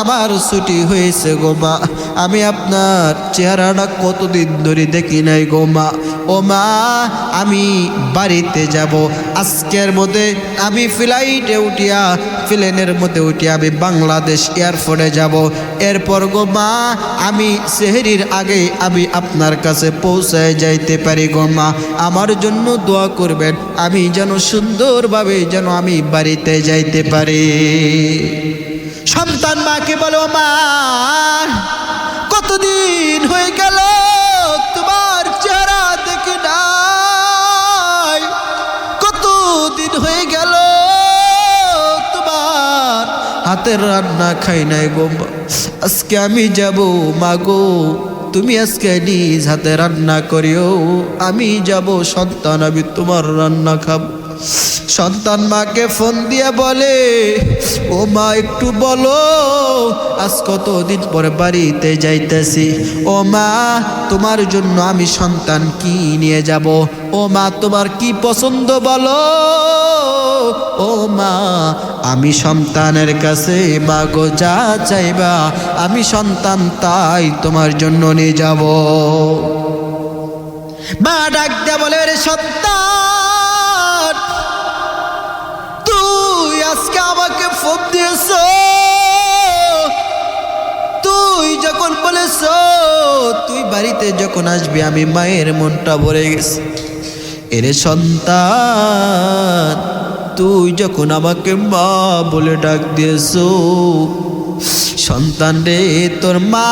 আমার ছুটি হয়েছে গো মা, আমি আপনার চেহারাটা কতদিন ধরে দেখি নাই গো মা। ও মা, আমি বাড়িতে যাব আজকের মধ্যে, আমি ফ্লাইটে উঠিয়া প্লেনের মধ্যে উঠিয়া আমি বাংলাদেশ এয়ারপোর্টে যাব। এরপর গো মা, আমি সেহরির আগে আমি আপনার কাছে পৌঁছায় যাইতে পারি গো মা। আমার জন্য দোয়া করবেন, আমি যেন সুন্দরভাবে যেন আমি বাড়িতে যাইতে পারি। সন্তান মাকে বলো, মা কতদিন হয়ে গেল তোমার চেহারা দেখি নাই, কতদিন হয়ে গেল তোমার হাতের রান্না খাই নাই গো মা। আজকে আমি যাব মা গো, তুমি আজকে নিজ হাতে রান্না করিও, আমি যাব সন্তান, আমি তোমার রান্না খাবো। সন্তান মাকে ফোন দিয়ে বলে, ও মা একটু বলো আজ কতদিন পরে বাড়িতে যাইতেছি। ও মা, তোমার জন্য আমি সন্তান কি নিয়ে যাব। ও মা, তোমার কি পছন্দ বলো। ও মা, আমি সন্তানের কাছে মা গো যা চাইবা আমি সন্তান তাই তোমার জন্য নিয়ে যাব। মা ডাক দিয়ে বলে, রে সন্তান, তুই আজকে আমাকে ফোন দিয়েছ, তুই যখন বলেছ তুই বাড়িতে যখন আসবি আমি মায়ের মনটা ভরে গেছে। এরে সন্তান, তুই যখন আমাকে মা বলে ডাক দিয়েছ, সন্তান রে তোর মা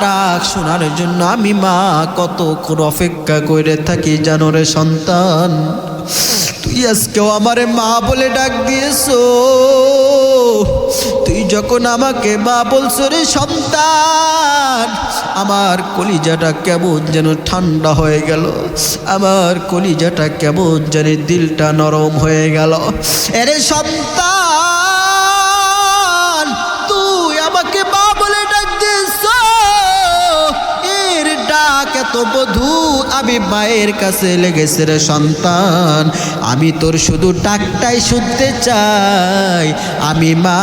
ডাক শোনার জন্য আমি মা কতক্ষণ অপেক্ষা করে থাকি জানো রে সন্তান। তুই আজকেও আমারে মা বলে ডাক দিয়েছ, তুই যখন আমাকে মা বলছো রে সন্তান, আমার কলিজাটা কেমন যেন ঠান্ডা হয়ে গেল, আমার কলিজাটা কেমন যেন দিলটা নরম হয়ে গেল। এরে সন্তান, তুই আমাকে মা বলে ডাক দিয়েছ, এর ডাক এত মধুর আমি মায়ের কাছে লেগেছে রে সন্তান। আমি তোর শুধু ডাকটাই শুনতে চাই, আমি মা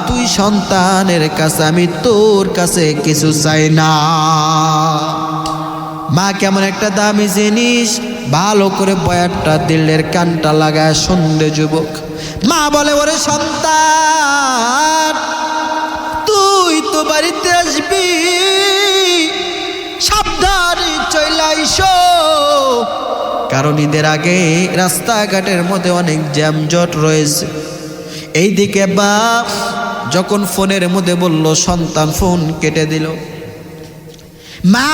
তুই সন্তানের কাছে, আমি তোর কাছে কিছু চাই না। মা কেমন একটা দামি জিনিস, ভালো করে বয়ারটা দিলের কানটা লাগায় সন্ধে যুবক। মা বলে, ওরে সন্তান, তুই তো বাড়িতে আসবি, সাবধানে চলে আইসো, কারণ ঈদের আগে রাস্তাঘাটের মধ্যে অনেক জ্যামজট রয়েছে। এইদিকে বাপ যখন ফোনের মধ্যে বলল, সন্তান ফোন কেটে দিল। মা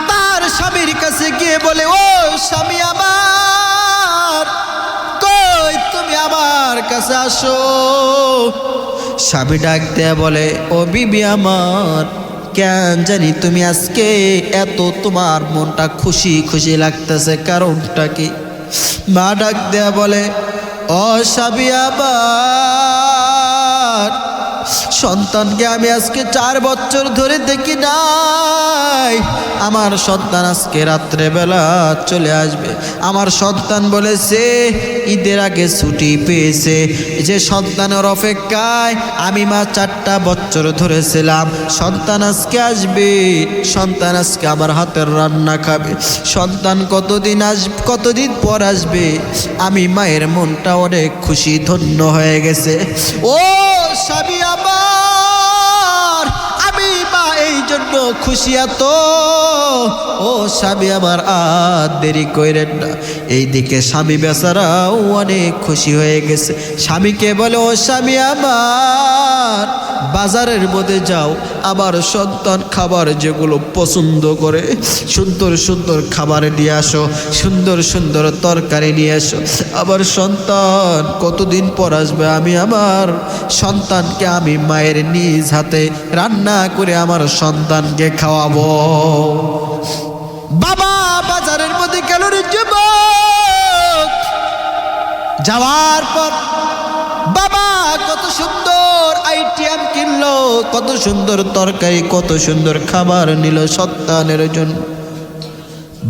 তার স্বামীর কাছে গিয়ে বলে, ও স্বামী আমার, কই তুমি আমার কাছে আসো। স্বামী ডাক দেয়া বলে, ও বিবি আমার, কেন জানি তুমি আজকে এত তোমার মনটা খুশি খুশি লাগতেছে, কারণটা কি। মা ডাক দেয়া বলে, ও স্বামী আমার, সন্তানকে আমি আজকে 4 বছর ধরে দেখি নাই, আমার সন্তান আজকে রাত্রেবেলা চলে আসবে। আমার সন্তান বলেছে ঈদের আগে ছুটি পেয়েছে, যে সন্তানের অপেক্ষায় আমি মা 4টা বছর ধরেছিলাম। সন্তান আজকে আসবে, সন্তান আজকে আমার হাতের রান্না খাবে, সন্তান কতদিন পর আসবে। আমি মায়ের মনটা অনেক খুশি ধন্য হয়ে গেছে। ও স্বামী আমার, আমি মা এই জন্য খুশি এত। ও স্বামী আমার, আর দেরি করেন না। এইদিকে স্বামী বেচারাও অনেক খুশি হয়ে গেছে। স্বামীকে বলে, ও স্বামী আমার, বাজারের মধ্যে যাও, আবার সন্তান খাবার যেগুলো পছন্দ করে সুন্দর সুন্দর খাবার নিয়ে আসো, সুন্দর সুন্দর তরকারি নিয়ে আসো। আবার সন্তান কতদিন পর আসবে, আমি আমার সন্তানকে আমি মায়ের নিজ হাতে রান্না করে আমার সন্তানকে খাওয়াবো। বাবা বাজারের মধ্যে গেল রে যুবক। যাওয়ার পর বাবা কত সুন্দর আইটেম কিনলো, কত সুন্দর তরকারি, কত সুন্দর খাবার নিল সন্তানের জন্য।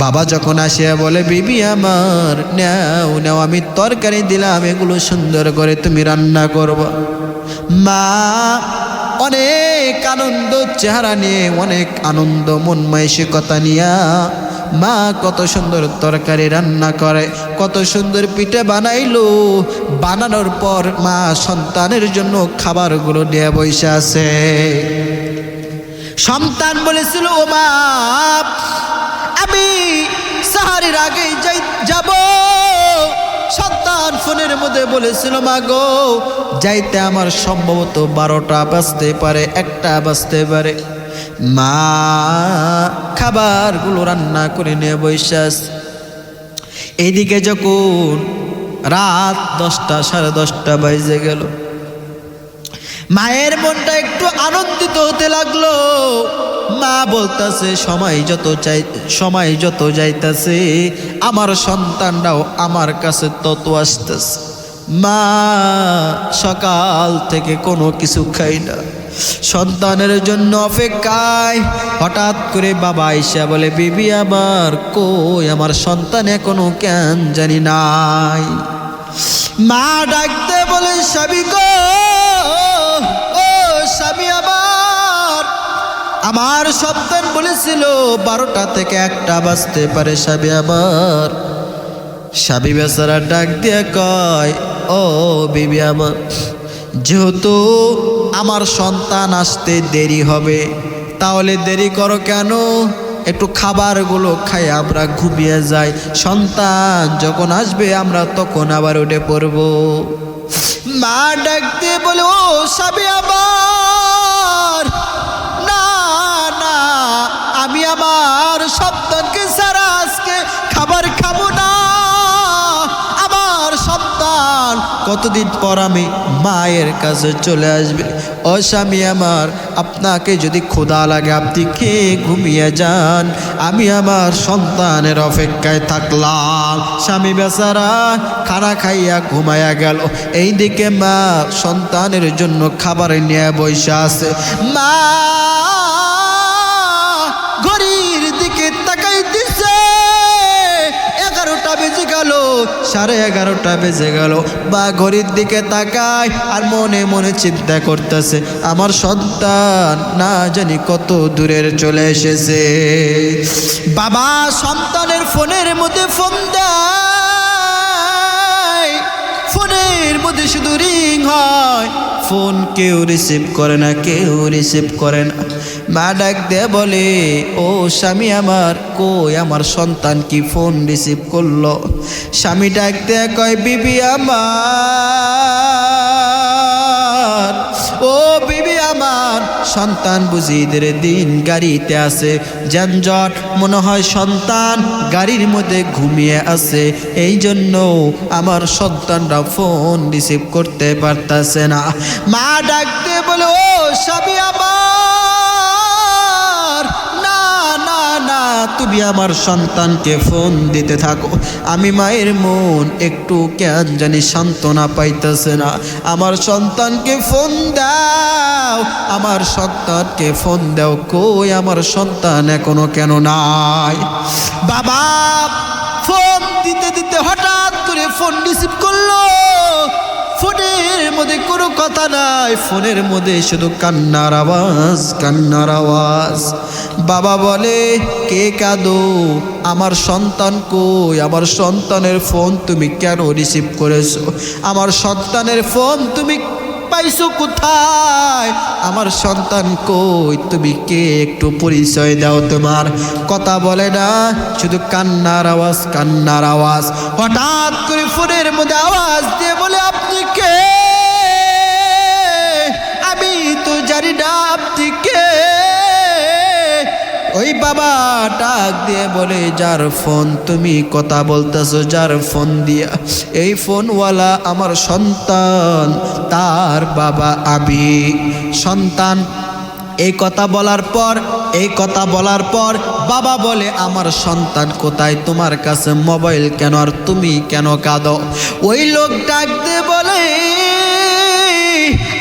বাবা যখন আসিয়া বলে, বিবি আমার, নাও নাও, আমি তরকারি দিলাম, এগুলো সুন্দর করে তুমি রান্না করবা। মা অনেক আনন্দ চেহারা নিয়ে, অনেক আনন্দ মন মানসিকতা নিয়ে মা কত সুন্দর তরকারি রান্না করে, কত সুন্দর পিঠে বানাইলো। বানানোর পর মা সন্তানের জন্য খাবারগুলো নিয়ে বসে আছে। সন্তান বলেছিল, ও মা আমি সাহারির আগেই যাব। সন্তান ফোনের মধ্যে বলেছিল, মা গো যাইতে আমার সম্ভবত 12টা বাজতে পারে, 1টা বাজতে পারে। মা খাবারগুলো রান্না করে নিয়ে বসে আছে। এইদিকে যখন রাত 10টা 10:30 বাজে গেল, মায়ের মনটা একটু আনন্দিত হতে লাগলো। মা বলতেছে, সময় যত যাইতেছে আমার সন্তানরাও আমার কাছে তত আসতেছে। মা সকাল থেকে কোনো কিছু খাই না, সন্তানের জন্য অপেক্ষায়। হঠাৎ করে বাবা আইসা বলে, বিবি আমার কই, আমার সন্তান এখনো কেন জানি নাই। মা ডাকতে বলে, স্বামী গো, ও স্বামী আমার সন্তান বলেছিল 12টা থেকে 1টা বাজতে পারে স্বামী আমার। স্বামী বেচারা ডাক দিয়ে কয়, ও বিবি আমার, যেহেতু আমার সন্তান আসতে দেরি হবে, তাহলে দেরি করো কেন? একটু খাবারগুলো খাই আমরা ঘুমিয়ে যাই, সন্তান যখন আসবে আমরা তখন আবার উঠে পড়ব। মা ডাক দিয়ে বলে, ও স্বামী আমার, না না, আমি আমার সন্তানকে ছাড়া আজকে খাবার খাবো না। আমার সন্তান কতদিন পর আমি মায়ের কাছে চলে আসবে। ও স্বামী আমার, আপনাকে যদি ক্ষুধা লাগে আপনি খেয়ে ঘুমিয়ে যান, আমি আমার সন্তানের অপেক্ষায় থাকলাম। স্বামী বেচারা খানা খাইয়া ঘুমাইয়া গেল। এইদিকে মা সন্তানের জন্য খাবার নিয়ে বসে আছে। মা ঘড়ির দিকে তাকাই দিছে, 11টা বেজে গেল, 11:30 বেজে গেল। বা ঘড়ির দিকে তাকায় আর মনে মনে চিন্তা করতেছে, আমার সন্তান না জানি কত দূরের চলে এসেছে। বাবা সন্তানের ফোনের মধ্যে ফোন দেয়, ফোনের মধ্যে শুধু রিং হয়, ফোন কেউ রিসিভ করে না, কেউ রিসিভ করে না। মা ডাক দিয়ে বলে, ও স্বামী আমার কই, আমার সন্তান কি ফোন রিসিভ করলো? স্বামী ডাক দিয়ে কয়, বিবি আমার, ও বিবি আমার, সন্তান বুঝি ঈদের দিন গাড়িতে আছে, যানজট, মনে হয় সন্তান গাড়ির মধ্যে ঘুমিয়ে আছে, এই জন্য আমার সন্তানরা ফোন রিসিভ করতে পারতেছে না। মা ডাকতে বলে, ও স্বামী আমার, না না না, তুমি আমার সন্তানকে ফোন দিতে থাকো। আমি মায়ের মন একটু কেন জানি সান্ত্বনা পাইতেছে না, আমার সন্তানকে ফোন দাও, আমার সন্তানকে ফোন দাও, কই আমার সন্তান এখনো কেন নাই? বাবা ফোন দিতে দিতে হঠাৎ করে ফোন রিসিভ করলো। ফোনের মধ্যে কোনো কথা নাই, ফোনের মধ্যে শুধু কান্নার আওয়াজ, কান্নার আওয়াজ। বাবা বলে, কে কাঁদো? আমার সন্তান কই? আমার সন্তানের ফোন তুমি কেন রিসিভ করেছো? আমার সন্তানের ফোন তুমি পাইছো কোথায়? আমার সন্তান কই? তুমি কে? একটু পরিচয় দাও। তোমার কথা বলে না, শুধু কান্নার আওয়াজ, কান্নার আওয়াজ। হঠাৎ করে ফোনের মধ্যে আওয়াজ দিয়ে বলে, আপনি কে? আমি তো জানি না আপনি কে। ওই বাবা ডাক দিয়ে বলে, যার ফোন তুমি কথা বলতেছো, যার ফোন দিয়া, এই ফোনওয়ালা আমার সন্তান, তার বাবা আমি। সন্তান এই কথা বলার পর বাবা বলে, আমার সন্তান কোথায়? তোমার কাছে মোবাইল কেন? আর তুমি কেন কাঁদো? ওই লোক ডাক দিয়ে বলে,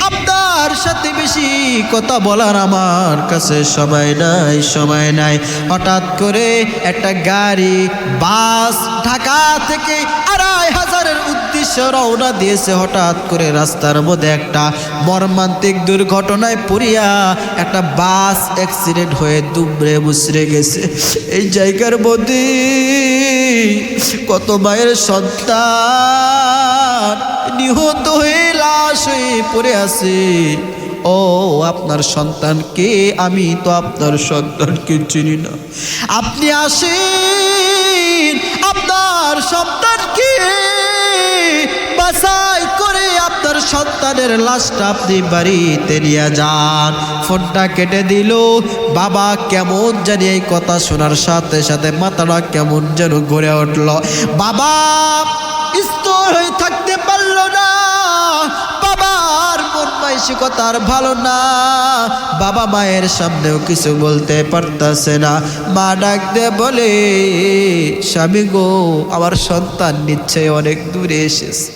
আপনার সাথে বেশি কথা বলার আমার কাছে সময় নাই, সময় নাই। হঠাৎ করে একটা গাড়ি, বাস ঢাকা থেকে 2500-এর উদ্দেশ্যে উদ্দেশ্যে রওনা দিয়েছে। হঠাৎ করে রাস্তার মধ্যে একটা মর্মান্তিক দুর্ঘটনায় পড়িয়া একটা বাস অ্যাক্সিডেন্ট হয়ে দুমড়ে মুচড়ে গেছে। এই জায়গার মধ্যে কত মায়ের সন্তান নিহত হয়ে লাশ হয়ে পড়ে আছে। ও আপনার সন্তান কে? আমি তো আপনার সন্তানকে চিনি না। আপনি আসেন, আপনার সন্তানকে বাছাই করে আপনার সন্তানের লাশটা আপনি বাড়িতে নিয়ে যান। ফোনটা কেটে দিল। বাবা কেমন জানি এই কথা শোনার সাথে সাথে মাথাটা কেমন যেন ঘুরে উঠল। বাবা স্থির হয়ে থাকতে পারল না। বাবার মন মানসিকতা আর ভালো না। বাবা মায়ের সামনেও কিছু বলতে পারতেছে না। মা ডাক দিয়ে বলে, স্বামী গো, আমার সন্তান নিশ্চয়ই অনেক দূরে এসেছে।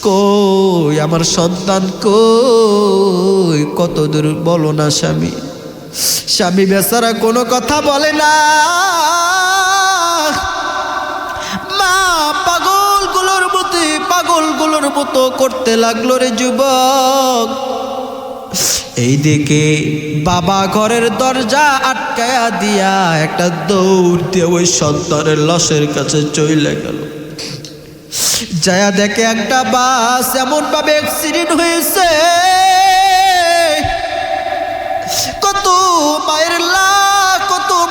কই আমার সন্তান কই? কত দূর বলো না স্বামী। স্বামী বেচারা কোনো কথা বলে না। মা পাগলগুলোর মতো করতে লাগলো রে যুবক। এইদিকে বাবা ঘরের দরজা আটকায়া দিয়া একটা দৌড় দিয়ে ওই সন্তানের লাশের কাছে চলে গেল। যায়া দেখে একটা বাস এমন ভাবে অ্যাক্সিডেন্ট হয়েছে। কত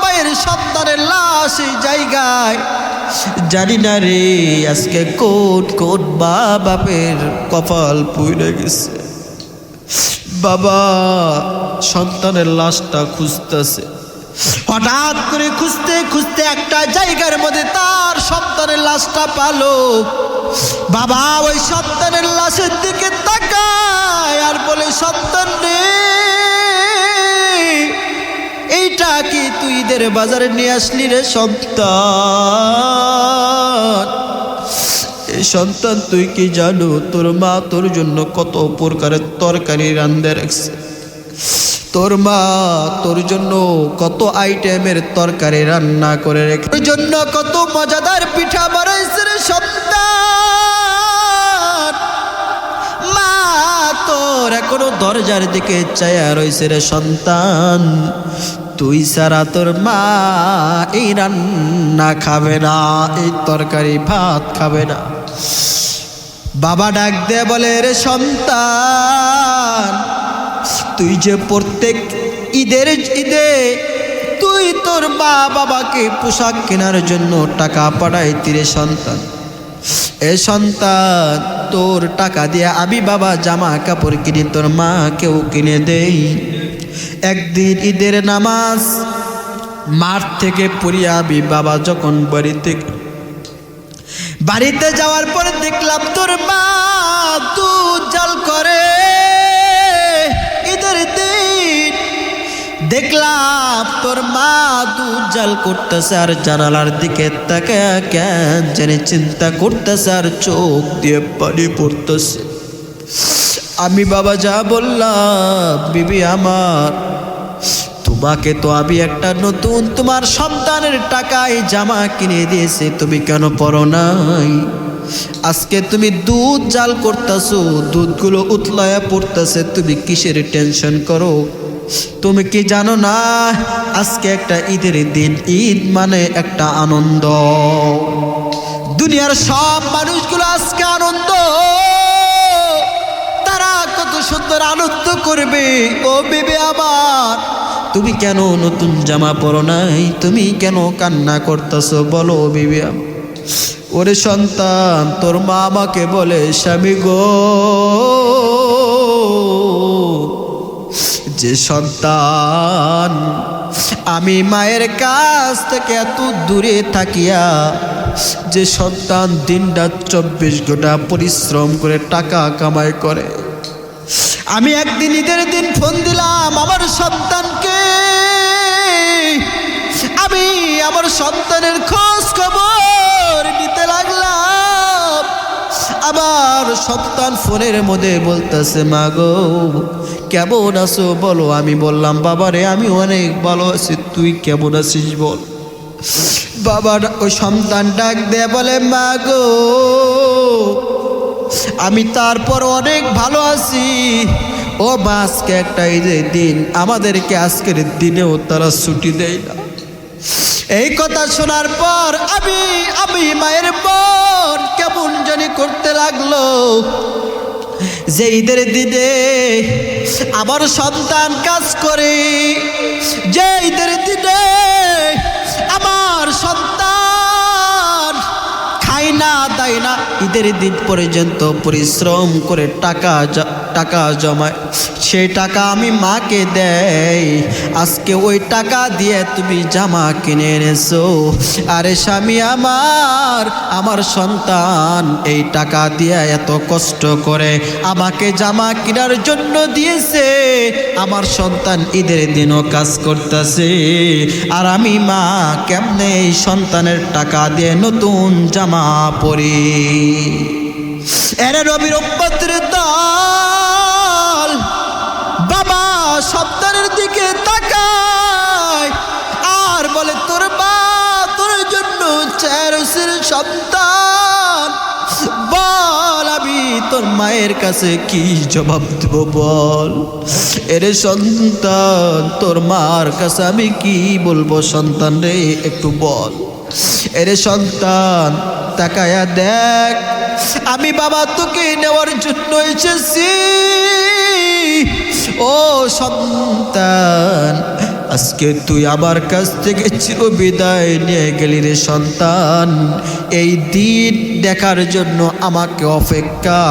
মায়ের সন্তানের লাশ এই জায়গায়। জানি না রে আজকে কোট মা বাপের কপাল পুড়ে গেছে। বাবা সন্তানের লাশটা খুঁজতেছে। হঠাৎ করে খুঁজতে খুঁজতে একটা জায়গার মধ্যে তার সন্তানের লাশটা পালো। বাবা ওই সন্তানের লাশের দিকে তাকায় আর বলে, সন্তান রে, এইটা কি তুই ঈদের বাজারে নিয়ে আসলি রে সন্তান? এই সন্তান তুই কি জানো তোর মা তোর জন্য কত প্রকারের তরকারি রান্ধে রাখছে? তোর মা তোর জন্য কত আইটেমের তরকারি রান্না করে রেখে, তোর জন্য কত মজাদার পিঠা বানাইছে রে সন্তান। মা তোর এখনো দরজার দিকে চায়া রইছে রে সন্তান। তুই ছাড়া তোর মা এই রান্না খাবে না, এই তরকারি ভাত খাবে না। বাবা ডাক দে বলে, রে সন্তান, তুই যে প্রত্যেক ঈদে তুই তোর মা বাবাকে পোশাক কেনার জন্য টাকা পাঠাইতি রে সন্তান। এ সন্তান, তোর টাকা দিয়ে আমি বাবা জামা কাপড় কিনে তোর মাকেও কিনে দেই। একদিন ঈদের নামাজ মাঠ থেকে পড়িয়া আমি বাবা যখন বাড়িতে যাওয়ার পরে দেখলাম তোর মা দুধ জাল করে। ঈদের দিন দেখলাম তোর মা দুধ জাল করতেছে আর জানালার দিকে তাকায়া কেন জানি চিন্তা করতেছে আর চোখ দিয়ে পানি পড়তেছে। আমি বাবা যা বললাম, বিবি আমার, তোমাকে তো আমি একটা নতুন তোমার সন্তানের টাকায় জামা কিনে দিয়েছি, তুমি কেন পরো নাই? আজকে তুমি দুধ জাল করতেছো, দুধগুলো উতলায়া পড়তেছে, তুমি কিসের টেনশন করো? তুমি কি জানো না আজকে একটা ঈদের দিন? ঈদ মানে একটা আনন্দ। দুনিয়ার সব মানুষগুলো আজকে আনন্দ, তারা কত সুন্দর আনন্দ করবে। ও বিবি আমার, তুমি কেন নতুন জামা পরো নাই? তুমি কেন কান্না করতেছো বলো বিবি আমার। ওরে সন্তান, তোর মা আমাকে বলে, স্বামী গো, যে সন্তান আমি মায়ের কাছ থেকে এত দূরে থাকিয়া, যে সন্তান দিনরাত 24 ঘন্টা পরিশ্রম করে টাকা কামাই করে, আমি একদিন ঈদের দিন ফোন দিলাম আমার সন্তানকে। আমি আমার সন্তানের খোঁজ খবর নিতে লাগলাম। আমার সন্তান ফোনের মধ্যে বলতেছে, মা গো কেমন আছো বলো। আমি বললাম, বাবারে আমি অনেক ভালো আছি, তুই কেমন আছিস বল। বাবা ওই সন্তান ডাক দিয়ে বলে, মা গো, আমি তারপর অনেক ভালো আছি। ও মা, আজকে একটা ঈদের দিন, আমাদেরকে আজকের দিনেও তারা ছুটি দেয় না। এই কথা শোনার পর আমি মায়ের মন কেমন জানি করতে লাগলো যে ঈদের দিনে আমার সন্তান কাজ করে, যে ঈদের দিনে আমার সন্তান খায় না দায় না, ঈদের দিন পর্যন্ত পরিশ্রম করে টাকা জমায়, সেই টাকা আমি মাকে দেই। আজকে ওই টাকা দিয়ে তুমি জামা কিনে এনেছো। আরে স্বামী আমার সন্তান এই টাকা দিয়ে এত কষ্ট করে আমাকে জামা কেনার জন্য দিয়েছে। আমার সন্তান ঈদের দিনও কাজ করতেছে, আর আমি মা কেমনে এই সন্তানের টাকা দিয়ে নতুন জামা পরি? এরে নবীর উম্মতের দল, বাবা সন্তানের দিকে তাকায় আর বলে, তোর মা তোর জন্য চেয়েছিল সন্তান, বল আমি তোর মায়ের কাছে কি জবাব দেব বল? এরে সন্তান, তোর মার কাছে আমি কি বলবো সন্তান রে, একটু বল। এরে সন্তান, তাকায়া দেখ, আমি বাবা তোকে নেওয়ার জন্য এসেছি। ও সন্তান, আজকে তুই আমার কাছ থেকে চিরবিদায় নিয়ে গেলি রে সন্তান। এই দিন দেখার জন্য আমাকে অপেক্ষা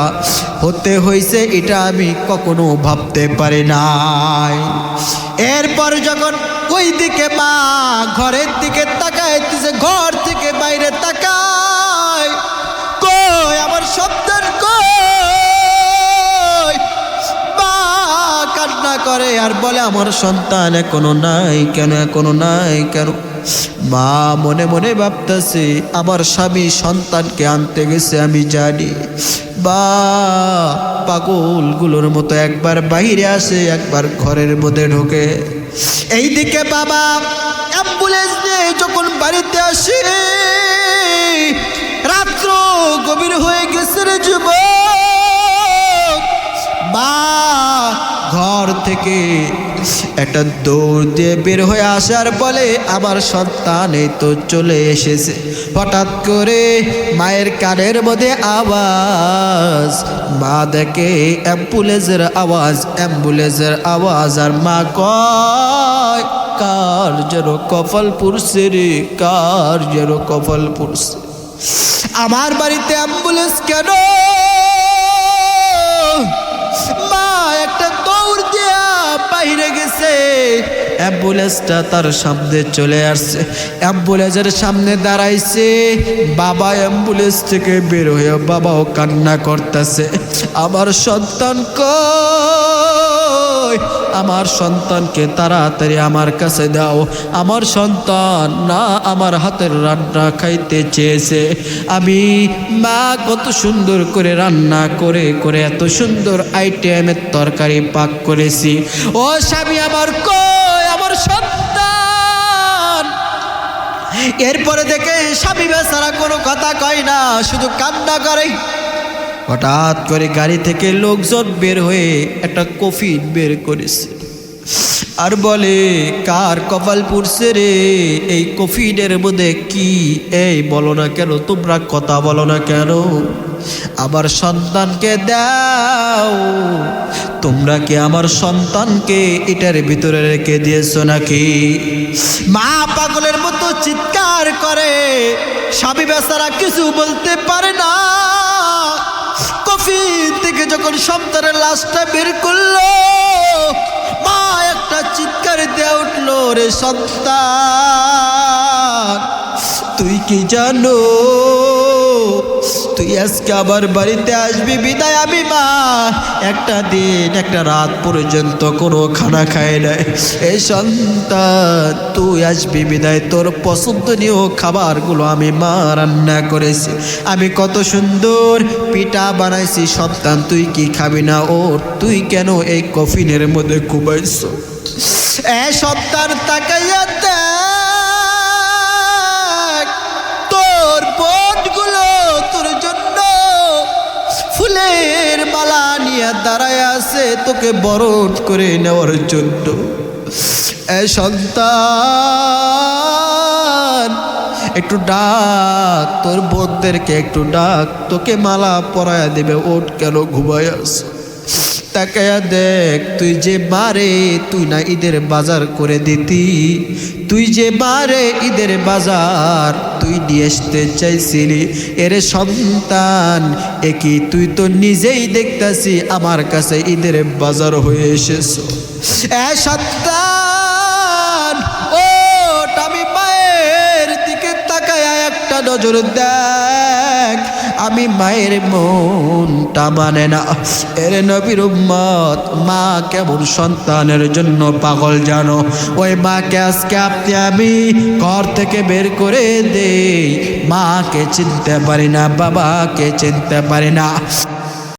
হতে হয়েছে, এটা আমি কখনো ভাবতে পারি নাই। এরপর যখন ওই দিকে মা ঘরের দিকে তাকাইতেছে, ঘর থেকে বাইরে তাকায়, কই আমার সন্তান কই? মা কান্না করে আর বলে, আমার সন্তান এখনো নাই কেন, এখনো নাই কেন? মা মনে মনে ভাবতেছে, আমার স্বামী সন্তানকে আনতে গেছে আমি জানি। বা পাগলগুলোর মতো একবার বাইরে আসে, একবার ঘরের মধ্যে ঢোকে। এইদিকে বাবা অ্যাম্বুলেন্স নিয়ে যখন বাড়িতে আসে, রাত্র গভীর হয়ে গেছে রে যুবক। মা ঘর থেকে একটা দৌড় দিয়ে বের হয়ে আসার বলে, আমার সন্তান এই তো চলে এসেছে। হঠাৎ করে মায়ের কানের মধ্যে আওয়াজ, মা দেখে অ্যাম্বুলেন্সের আওয়াজ, আর মা কয়, কার যেন কপাল পুড়ছে রে, কার যেন কপাল পুড়ছে। আমার বাড়িতে অ্যাম্বুলেন্স কেন? মা একটা দৌড় দিয়া বাইরে গেছে, অ্যাম্বুলেন্সটা তার সামনে চলে আসছে, অ্যাম্বুলেন্সের সামনে দাঁড়াইছে। বাবা অ্যাম্বুলেন্স থেকে বের হয়ে বাবাও কান্না করতেছে, আমার সন্তান কই? আমার সন্তানকে তাড়াতাড়ি আমার কাছে দাও, আমার সন্তান না আমার হাতের রান্না খাইতে চেয়েছে। আমি মা কত সুন্দর করে রান্না করে করে এত সুন্দর আইটেমের তরকারি পাক করেছি। ও স্বামী আমার কই আমার সন্তান? এরপরে দেখে স্বামী বেচারা কোনো কথা কয় না, শুধু কান্না করে। হঠাৎ করে গাড়ি থেকে লোকজন বের হয়ে একটা কফিন বের করেছে আর বলে, কার কপাল পুড়ছে রে? এই কফিনের মধ্যে কি? এই বলো না কেন, তোমরা কথা বলো না কেন? আমার সন্তানকে দাও। তোমরা কি আমার সন্তানকে এটার ভিতরে রেখে দিয়েছো নাকি? মা পাগলের মতো চিৎকার করে, স্বামী বেচারা কিছু বলতে পারে না। কফিন থেকে যখন সন্তানের লাশটা বের করলো, মা একটা চিৎকার দিয়ে উঠলো, রে সন্তান, তুই কি জানো তুই আজকে আবার বাড়িতে আসবি বিদায়? আমি মা একটা দিন একটা রাত পর্যন্ত কোনো খানা খায় নাই। এই সন্তান, তুই আসবি বিদায়, তোর পছন্দনীয় খাবারগুলো আমি মা রান্না করেছি, আমি কত সুন্দর পিঠা বানাইছি। সন্তান, তুই কি খাবি না? ও তুই কেন এই কফিনের মধ্যে ঘুমাইছ? এ সন্তান তাকাইয়া দেখ, ফুলের মালা নিয়ে দাঁড়ায় আছে তোকে বরণ করে নেওয়ার জন্য। এ সন্তান, একটু ডাক তোর বোনদেরকে, একটু ডাক, তোকে মালা পরায়া দেবে। ওঠ, কেন ঘুমায় আছো? তাকায়া দেখ, তুই যে মারে, তুই না ঈদের বাজার করে দিতি, তুই যে মারে ঈদের বাজার তুই নিয়ে আসতে চাইছিলি। এরে সন্তান, একই তুই তো নিজেই দেখতাছি আমার কাছে ঈদের বাজার হয়ে এসেছো। এ সন্তান, ও আমি মায়ের দিকে তাকায়া একটা নজর দেখ, আমি মায়ের মনটা মানে না। এর নবীর উম্মত, মা কেমন সন্তানের জন্য পাগল জানো? ওই মাকে আজকে আপনি আমি ঘর থেকে বের করে দেই, মাকে চিনতে পারি না, বাবাকে চিনতে পারি না।